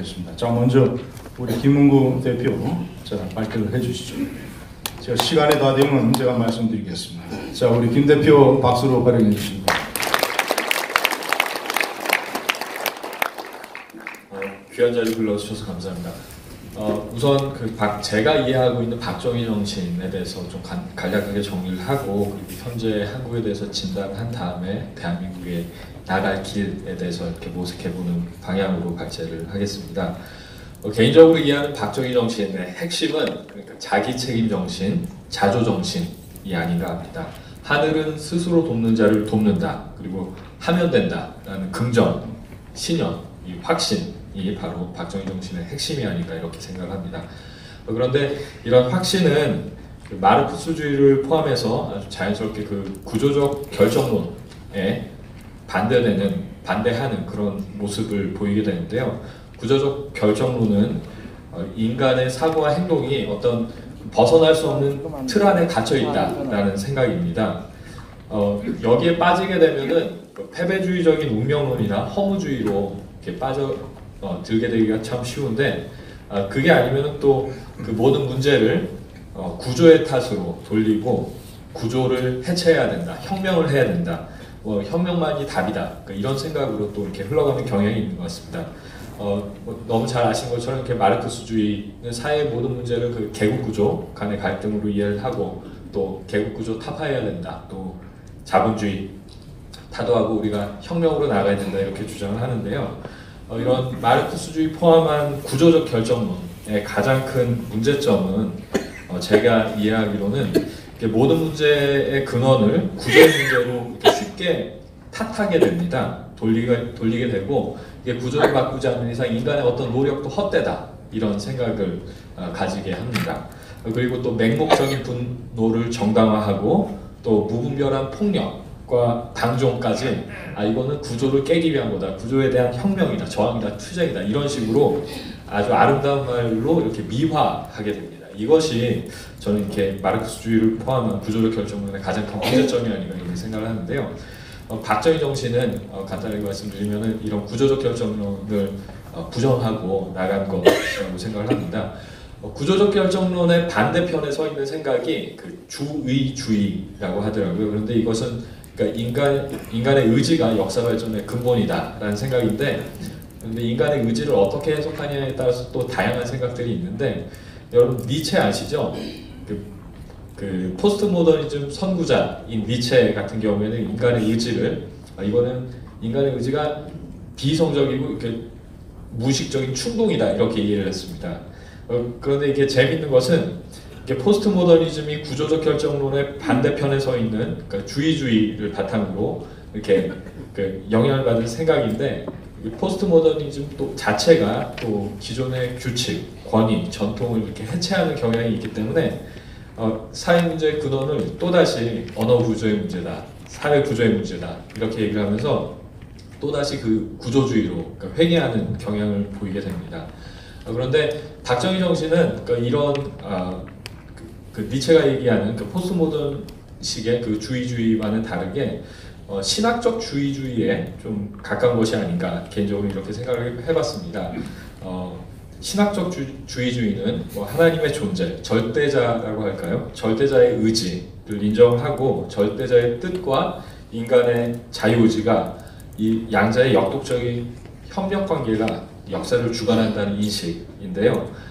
하겠습니다. 자, 먼저 우리 김문구 대표 발표를 해주시죠. 제가 시간이 다 되면 제가 말씀드리겠습니다. 자, 우리 김 대표 박수로 활용해 주십니다. 귀한 자리 불러주셔서 감사합니다. 우선 제가 이해하고 있는 박정희 정신에 대해서 좀 간략하게 정리를 하고, 그리고 현재 한국에 대해서 진단한 다음에 대한민국의 나갈 길에 대해서 이렇게 모색해보는 방향으로 발제를 하겠습니다. 개인적으로 이해하는 박정희 정신의 핵심은 그러니까 자기 책임 정신, 자조 정신이 아닌가 합니다. 하늘은 스스로 돕는 자를 돕는다. 그리고 하면 된다라는 긍정, 신념, 이 확신. 이 바로 박정희 정신의 핵심이 아닐까 이렇게 생각합니다. 그런데 이런 확신은 마르크스주의를 포함해서 아주 자연스럽게 구조적 결정론에 반대하는 그런 모습을 보이게 되는데요. 구조적 결정론은 인간의 사고와 행동이 어떤 벗어날 수 없는 틀 안에 갇혀 있다라는 생각입니다. 여기에 빠지게 되면은 패배주의적인 운명론이나 허무주의로 이렇게 들게 되기가 참 쉬운데, 그게 아니면 또 그 모든 문제를 구조의 탓으로 돌리고 구조를 해체해야 된다, 혁명을 해야 된다, 혁명만이 답이다, 이런 생각으로 또 이렇게 흘러가는 경향이 있는 것 같습니다. 너무 잘 아신 것처럼 이렇게 마르크스주의는 사회의 모든 문제를 계급구조 간의 갈등으로 이해를 하고, 또 계급구조 타파해야 된다, 또 자본주의 타도하고 우리가 혁명으로 나가야 된다 이렇게 주장을 하는데요. 이런 마르크스주의 포함한 구조적 결정론의 가장 큰 문제점은 제가 이해하기로는 모든 문제의 근원을 구조의 문제로 이렇게 쉽게 탓하게 됩니다. 돌리게 되고, 이게 구조를 바꾸지 않는 이상 인간의 어떤 노력도 헛되다 이런 생각을 가지게 합니다. 그리고 또 맹목적인 분노를 정당화하고, 또 무분별한 폭력 과 방종까지 이거는 구조를 깨기 위한 거다, 구조에 대한 혁명이다, 저항이다, 투쟁이다, 이런 식으로 아주 아름다운 말로 이렇게 미화하게 됩니다. 이것이 저는 이렇게 마르크스주의를 포함한 구조적 결정론의 가장 큰 문제점이 아닌가 이렇게 생각을 하는데요. 박정희 정신은 간단하게 말씀드리면 이런 구조적 결정론을 부정하고 나간 것이라고 생각을 합니다. 구조적 결정론의 반대편에 서 있는 생각이 주의주의라고 하더라고요. 그런데 이것은 그러니까 인간의 의지가 역사 발전의 근본이다라는 생각인데, 그런데 인간의 의지를 어떻게 해석하냐에 따라서 또 다양한 생각들이 있는데, 여러분 니체 아시죠? 포스트 모더니즘 선구자인 니체 같은 경우에는 인간의 의지를 이거는 인간의 의지가 비이성적이고 이렇게 무의식적인 충동이다 이렇게 이해를 했습니다. 그런데 이게 재밌는 것은 포스트 모더니즘이 구조적 결정론의 반대편에 서 있는 주의주의를 바탕으로 이렇게 영향을 받은 생각인데, 포스트 모더니즘 또 자체가 또 기존의 규칙, 권위, 전통을 이렇게 해체하는 경향이 있기 때문에 사회 문제의 근원을 또다시 언어 구조의 문제다, 사회 구조의 문제다 이렇게 얘기를 하면서 또다시 구조주의로 회귀하는 경향을 보이게 됩니다. 그런데 박정희 정신은 이런 니체가 얘기하는 포스트 모던식의 주의주의와는 다르게 신학적 주의주의에 좀 가까운 것이 아닌가 개인적으로 이렇게 생각을 해봤습니다. 신학적 주의주의는 하나님의 존재, 절대자라고 할까요? 절대자의 의지를 인정을 하고, 절대자의 뜻과 인간의 자유의지가 이 양자의 역독적인 협력관계가 역사를 주관한다는 인식인데요.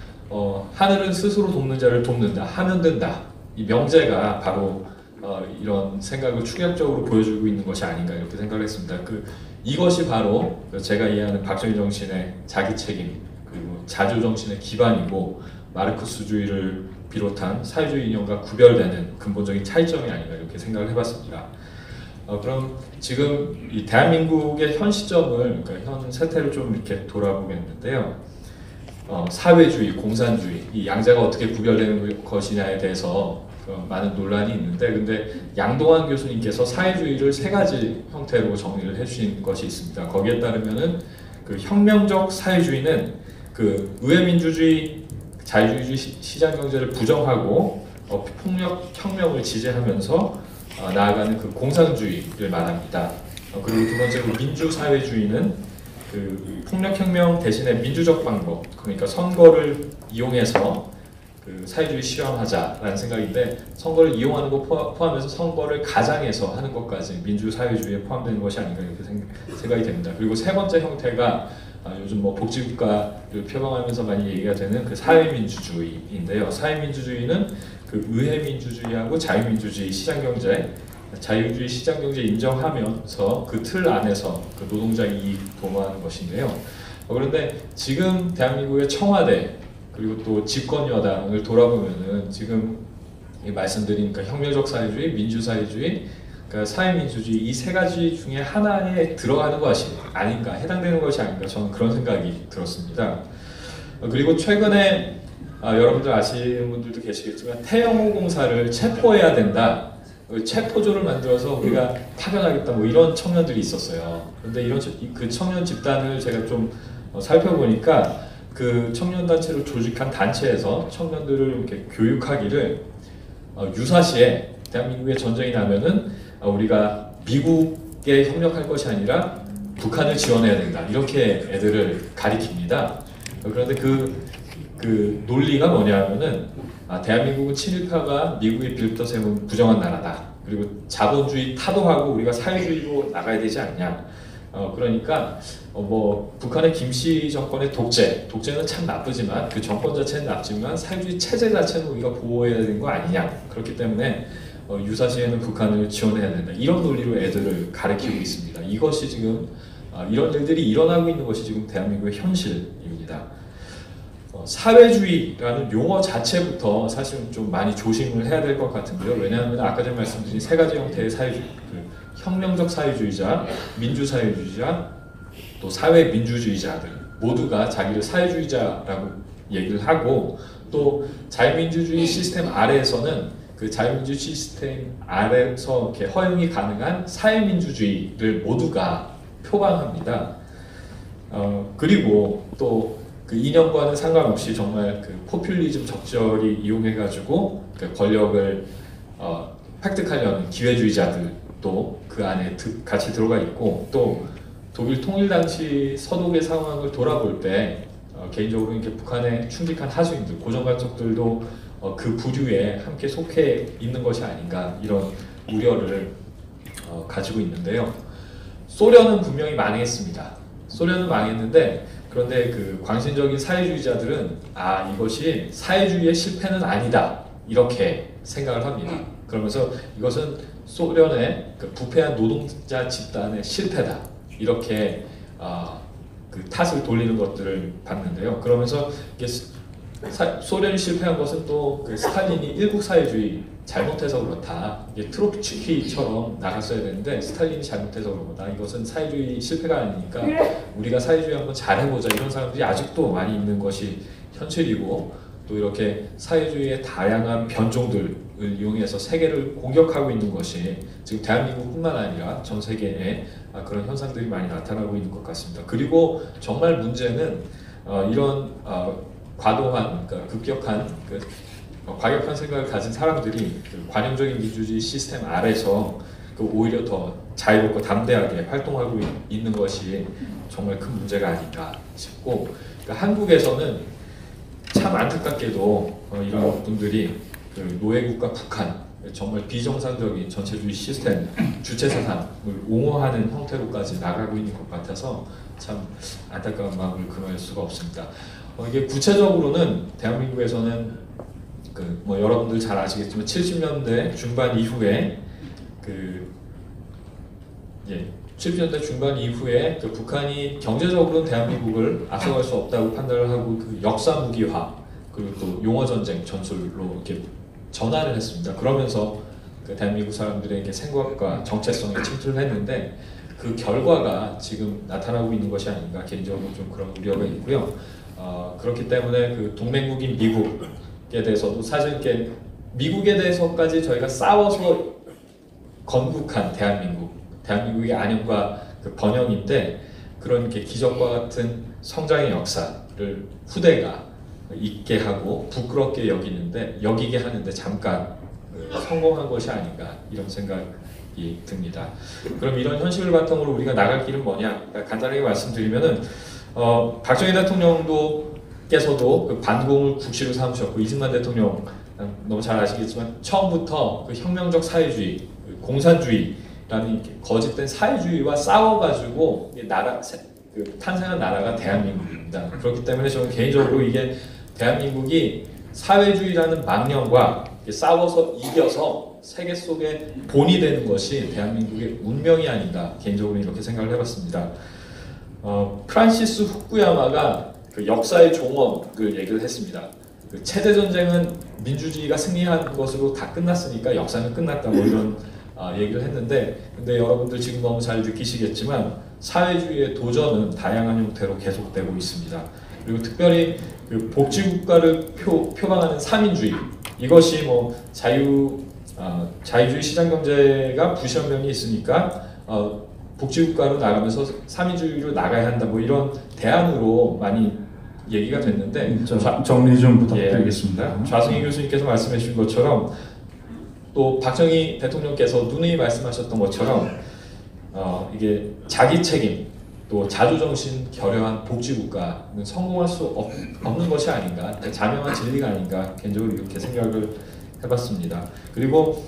하늘은 스스로 돕는 자를 돕는다, 하면 된다, 이 명제가 바로 이런 생각을 축약적으로 보여주고 있는 것이 아닌가 이렇게 생각을 했습니다. 이것이 바로 제가 이해하는 박정희 정신의 자기 책임 그리고 자조 정신의 기반이고, 마르크스주의를 비롯한 사회주의 이념과 구별되는 근본적인 차이점이 아닌가 이렇게 생각을 해봤습니다. 그럼 지금 이 대한민국의 현 시점을, 현 세태를 좀 이렇게 돌아보겠는데요. 사회주의, 공산주의, 이 양자가 어떻게 구별되는 것이냐에 대해서 많은 논란이 있는데, 근데 양동환 교수님께서 사회주의를 세 가지 형태로 정리를 해주신 것이 있습니다. 거기에 따르면은 혁명적 사회주의는 의회민주주의, 자유주의 시장경제를 부정하고 폭력 혁명을 지지하면서 나아가는 공산주의를 말합니다. 그리고 두 번째로 민주사회주의는 그 폭력혁명 대신에 민주적 방법, 그러니까 선거를 이용해서 그 사회주의 실현하자라는 생각인데, 선거를 이용하는 거 포함해서 선거를 가장해서 하는 것까지 민주사회주의에 포함되는 것이 아닌가 이렇게 생각이 됩니다. 그리고 세 번째 형태가 요즘 뭐 복지국가를 표방하면서 많이 얘기가 되는 그 사회민주주의인데요. 사회민주주의는 그 의회민주주의하고 자유민주주의 시장경제, 자유주의 시장경제 인정하면서 그 틀 안에서 그 노동자 이익 도모하는 것인데요. 그런데 지금 대한민국의 청와대 그리고 또 집권 여당을 돌아보면은 지금 말씀드린 그 혁명적 사회주의, 민주사회주의, 그러니까 사회민주주의 이 세 가지 중에 하나에 들어가는 것이 아닌가, 해당되는 것이 아닌가, 저는 그런 생각이 들었습니다. 그리고 최근에 여러분들 아시는 분들도 계시겠지만 태영호 공사를 체포해야 된다, 체포조를 만들어서 우리가 파견하겠다, 뭐 이런 청년들이 있었어요. 그런데 이런 그 청년 집단을 제가 좀 살펴보니까 그 청년 단체를 조직한 단체에서 청년들을 이렇게 교육하기를 유사시에 대한민국에 전쟁이 나면은 우리가 미국에 협력할 것이 아니라 북한을 지원해야 된다, 이렇게 애들을 가리킵니다. 그런데 그 논리가 뭐냐면은 대한민국은 친일파가 미국이 빌부터 세운 부정한 나라다. 그리고 자본주의 타도하고 우리가 사회주의로 나가야 되지 않냐. 그러니까 뭐 북한의 김씨 정권의 독재는 참 나쁘지만 그 정권 자체는 나쁘지만 사회주의 체제 자체는 우리가 보호해야 되는 거 아니냐. 그렇기 때문에 유사시에는 북한을 지원해야 된다. 이런 논리로 애들을 가르치고 있습니다. 이것이 지금 이런 일들이 일어나고 있는 것이 지금 대한민국의 현실입니다. 사회주의라는 용어 자체부터 사실은 좀 많이 조심을 해야 될 것 같은데요. 왜냐하면 아까 전에 말씀드린 세 가지 형태의 사회주의, 혁명적 사회주의자, 민주사회주의자, 또 사회민주주의자들 모두가 자기를 사회주의자라고 얘기를 하고, 또 자유민주주의 시스템 아래에서는 그 자유민주 시스템 아래에서 이렇게 허용이 가능한 사회민주주의를 모두가 표방합니다. 그리고 또 그 이념과는 상관없이 정말 그 포퓰리즘 적절히 이용해가지고 그 권력을 획득하려는 기회주의자들도 그 안에 같이 들어가 있고, 또 독일 통일 당시 서독의 상황을 돌아볼 때 개인적으로 이렇게 북한의 충직한 하수인들, 고정관속들도 그 부류에 함께 속해 있는 것이 아닌가, 이런 우려를 가지고 있는데요. 소련은 분명히 망했습니다. 소련은 망했는데, 그런데 그 광신적인 사회주의자들은 이것이 사회주의의 실패는 아니다, 이렇게 생각을 합니다. 그러면서 이것은 소련의 그 부패한 노동자 집단의 실패다, 이렇게 그 탓을 돌리는 것들을 봤는데요. 그러면서 이게 소련이 실패한 것은 또 그 스탈린이 일국 사회주의 잘못해서 그렇다, 이게 트로츠키처럼 나갔어야 되는데 스탈린이 잘못해서 그런 거다, 이것은 사회주의 실패가 아니니까 우리가 사회주의 한번 잘해보자, 이런 사람들이 아직도 많이 있는 것이 현실이고, 또 이렇게 사회주의의 다양한 변종들을 이용해서 세계를 공격하고 있는 것이 지금 대한민국뿐만 아니라 전 세계에 그런 현상들이 많이 나타나고 있는 것 같습니다. 그리고 정말 문제는 이런 과도한, 그러니까 급격한 과격한 생각을 가진 사람들이 그 관용적인 민주주의 시스템 아래서 오히려 더 자유롭고 담대하게 활동하고 있는 것이 정말 큰 문제가 아닌가 싶고, 그러니까 한국에서는 참 안타깝게도 이런 분들이 그 노예국가 북한, 정말 비정상적인 전체주의 시스템, 주체 사상을 옹호하는 형태로까지 나가고 있는 것 같아서 참 안타까운 마음을 금할 수가 없습니다. 이게 구체적으로는 대한민국에서는 뭐 여러분들 잘 아시겠지만 70년대 중반 이후에 70년대 중반 이후에 그 북한이 경제적으로는 대한민국을 앞서갈 수 없다고 판단을 하고 그 역사 무기화, 그리고 또 용어 전쟁 전술로 이렇게 전환을 했습니다. 그러면서 그 대한민국 사람들에게 생각과 정체성에 침투를 했는데, 그 결과가 지금 나타나고 있는 것이 아닌가, 개인적으로 좀 그런 우려가 있고요. 그렇기 때문에 그 동맹국인 미국에 대해서도 사실 이렇게 미국에 대해서까지 저희가 싸워서 건국한 대한민국의 안녕과 그 번영인데, 그런 이렇게 기적과 같은 성장의 역사를 후대가 잊게 하고 부끄럽게 여기게 하는데 잠깐 성공한 것이 아닌가, 이런 생각이 듭니다. 그럼 이런 현실을 바탕으로 우리가 나갈 길은 뭐냐? 간단하게 말씀드리면은 박정희 대통령께서도 그 반공을 국시로 삼으셨고 이승만 대통령 너무 잘 아시겠지만 처음부터 그 혁명적 사회주의, 공산주의라는 거짓된 사회주의와 싸워가지고 탄생한 나라가 대한민국입니다. 그렇기 때문에 저는 개인적으로 이게 대한민국이 사회주의라는 망령과 싸워서 이겨서 세계 속에 본이 되는 것이 대한민국의 운명이 아닌가 개인적으로 이렇게 생각을 해봤습니다. 프란시스 후쿠야마가 그 역사의 종언을 얘기를 했습니다. 그 체제 전쟁은 민주주의가 승리한 것으로 다 끝났으니까 역사는 끝났다 뭐 이런 얘기를 했는데 근데 여러분들 지금 너무 잘 느끼시겠지만 사회주의의 도전은 다양한 형태로 계속되고 있습니다. 그리고 특별히 그 복지국가를 표방하는 삼인주의 이것이 뭐 자유주의 시장경제가 부실한 면이 있으니까 복지국가로 나가면서 삼인주의로 나가야 한다 뭐 이런 대안으로 많이 얘기가 됐는데 정리 좀 부탁드리겠습니다. 좌승희 교수님께서 말씀해 주신 것처럼 또 박정희 대통령께서 누누이 말씀하셨던 것처럼 이게 자기 책임 또 자주정신 결여한 복지국가는 성공할 수 없는 것이 아닌가 자명한 진리가 아닌가 개인적으로 이렇게 생각을 해봤습니다. 그리고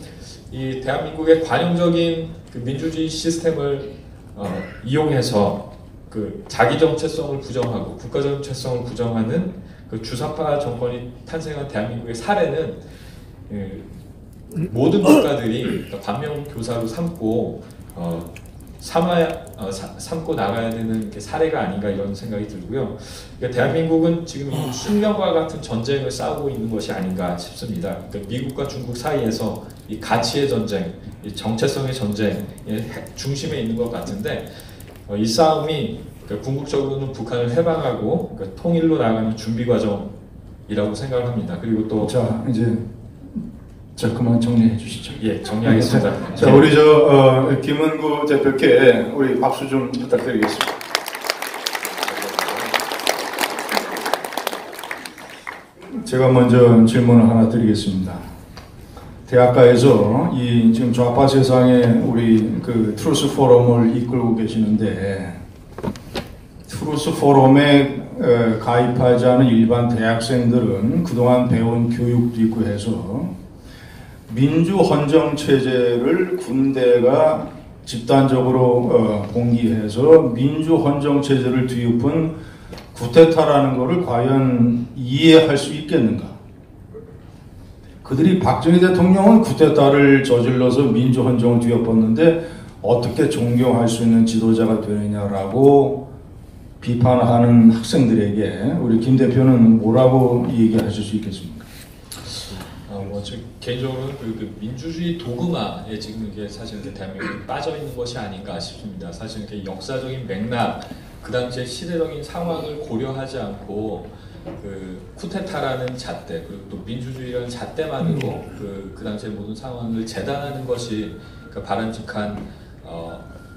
이 대한민국의 관용적인 그 민주주의 시스템을 이용해서 그 자기 정체성을 부정하고 국가 정체성을 부정하는 그 주사파 정권이 탄생한 대한민국의 사례는 모든 국가들이 그러니까 반면교사로 삼고 삼고 나가야 되는 사례가 아닌가 이런 생각이 들고요. 그러니까 대한민국은 지금 이 숙명과 같은 전쟁을 싸우고 있는 것이 아닌가 싶습니다. 그러니까 미국과 중국 사이에서 이 가치의 전쟁, 이 정체성의 전쟁의 중심에 있는 것 같은데 이 싸움이 그러니까 궁극적으로는 북한을 해방하고 그러니까 통일로 나가는 준비 과정이라고 생각을 합니다. 그리고 또 자, 그만 정리해 주시죠. 예, 정리하겠습니다. 자, 우리 김은구 대표께 우리 박수 좀 부탁드리겠습니다. 제가 먼저 질문을 하나 드리겠습니다. 대학가에서 이 지금 좌파 세상에 우리 그 트루스 포럼을 이끌고 계시는데 트루스 포럼에 가입하지 않은 일반 대학생들은 그동안 배운 교육도 있고 해서 민주헌정 체제를 군대가 집단적으로 공기해서 민주헌정 체제를 뒤엎은 쿠데타라는 것을 과연 이해할 수 있겠는가? 그들이 박정희 대통령은 쿠데타를 저질러서 민주헌정을 뒤엎었는데 어떻게 존경할 수 있는 지도자가 되느냐라고 비판하는 학생들에게 우리 김 대표는 뭐라고 얘기하실 수 있겠습니까? 개인적으로는 그 민주주의 도그마에 지금 이게 사실 대한민국이 빠져 있는 것이 아닌가 싶습니다. 사실 이렇게 역사적인 맥락, 그 당시의 시대적인 상황을 고려하지 않고 그 쿠데타라는 잣대 그리고 또 민주주의라는 잣대만으로 그 당시의 모든 상황을 재단하는 것이 그 바람직한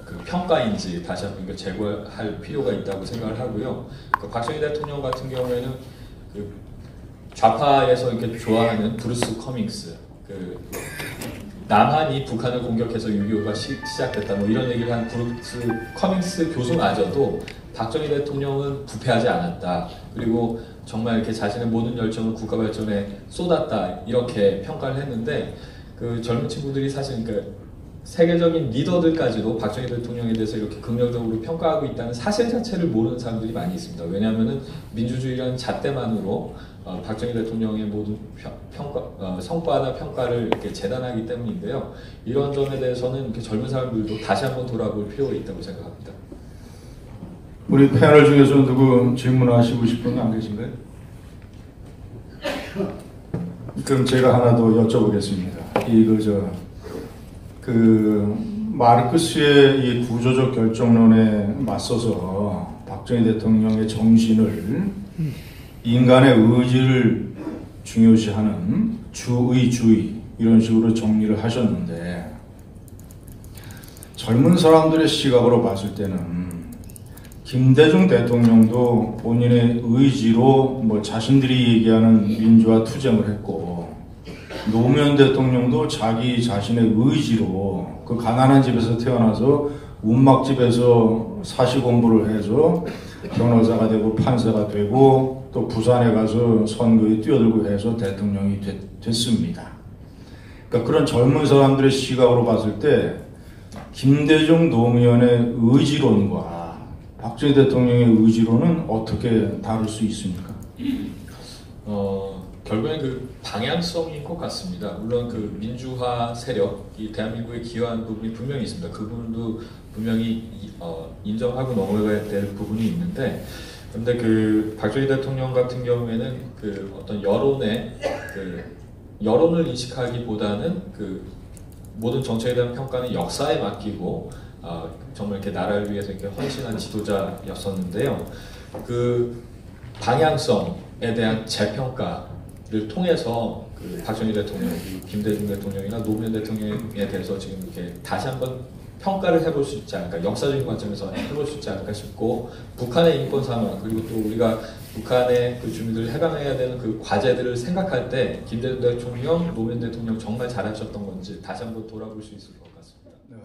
그 평가인지 다시 한번 재고할 필요가 있다고 생각을 하고요. 그 박정희 대통령 같은 경우에는 그 좌파에서 이렇게 좋아하는 브루스 커밍스, 그 남한이 북한을 공격해서 6.25가 시작됐다 뭐 이런 얘기를 한 브루스 커밍스 교수마저도 박정희 대통령은 부패하지 않았다. 그리고 정말 이렇게 자신의 모든 열정을 국가 발전에 쏟았다 이렇게 평가를 했는데 그 젊은 친구들이 사실 그러니까 세계적인 리더들까지도 박정희 대통령에 대해서 이렇게 긍정적으로 평가하고 있다는 사실 자체를 모르는 사람들이 많이 있습니다. 왜냐하면은 민주주의라는 잣대만으로 박정희 대통령의 모든 성과나 평가를 이렇게 재단하기 때문인데요. 이런 점에 대해서는 이렇게 젊은 사람들도 다시 한번 돌아볼 필요가 있다고 생각합니다. 우리 패널 중에서 누구 질문하시고 싶은 분 안 계신가요? 그럼 제가 하나 더 여쭤보겠습니다. 마르크스의 이 구조적 결정론에 맞서서 박정희 대통령의 정신을 인간의 의지를 중요시하는 주의주의 이런 식으로 정리를 하셨는데 젊은 사람들의 시각으로 봤을 때는 김대중 대통령도 본인의 의지로 뭐 자신들이 얘기하는 민주화 투쟁을 했고 노무현 대통령도 자기 자신의 의지로 그 가난한 집에서 태어나서 운막집에서 사시 공부를 해서 변호사가 되고 판사가 되고 또 부산에 가서 선거에 뛰어들고 해서 대통령이 됐습니다. 그러니까 그런 젊은 사람들의 시각으로 봤을 때 김대중 노무현의 의지론과 박정희 대통령의 의지론은 어떻게 다를 수 있습니까? 결국엔 그 방향성인 것 같습니다. 물론 그 민주화 세력이 대한민국에 기여한 부분이 분명히 있습니다. 그 부분도 분명히 인정하고 넘어가야 될 부분이 있는데, 그런데 그 박정희 대통령 같은 경우에는 그 어떤 여론을 인식하기보다는 그 모든 정책에 대한 평가는 역사에 맡기고 정말 이렇게 나라를 위해서 이렇게 헌신한 지도자였었는데요. 그 방향성에 대한 재평가를 통해서 그 박정희 대통령, 김대중 대통령이나 노무현 대통령에 대해서 지금 이렇게 다시 한번 평가를 해볼 수 있지 않을까, 역사적인 관점에서 해볼 수 있지 않을까 싶고, 북한의 인권 상황, 그리고 또 우리가 북한의 그 주민들을 해방해야 되는 그 과제들을 생각할 때 김대중 대통령, 노무현 대통령 정말 잘하셨던 건지 다시 한번 돌아볼 수 있을 것 같습니다. 네,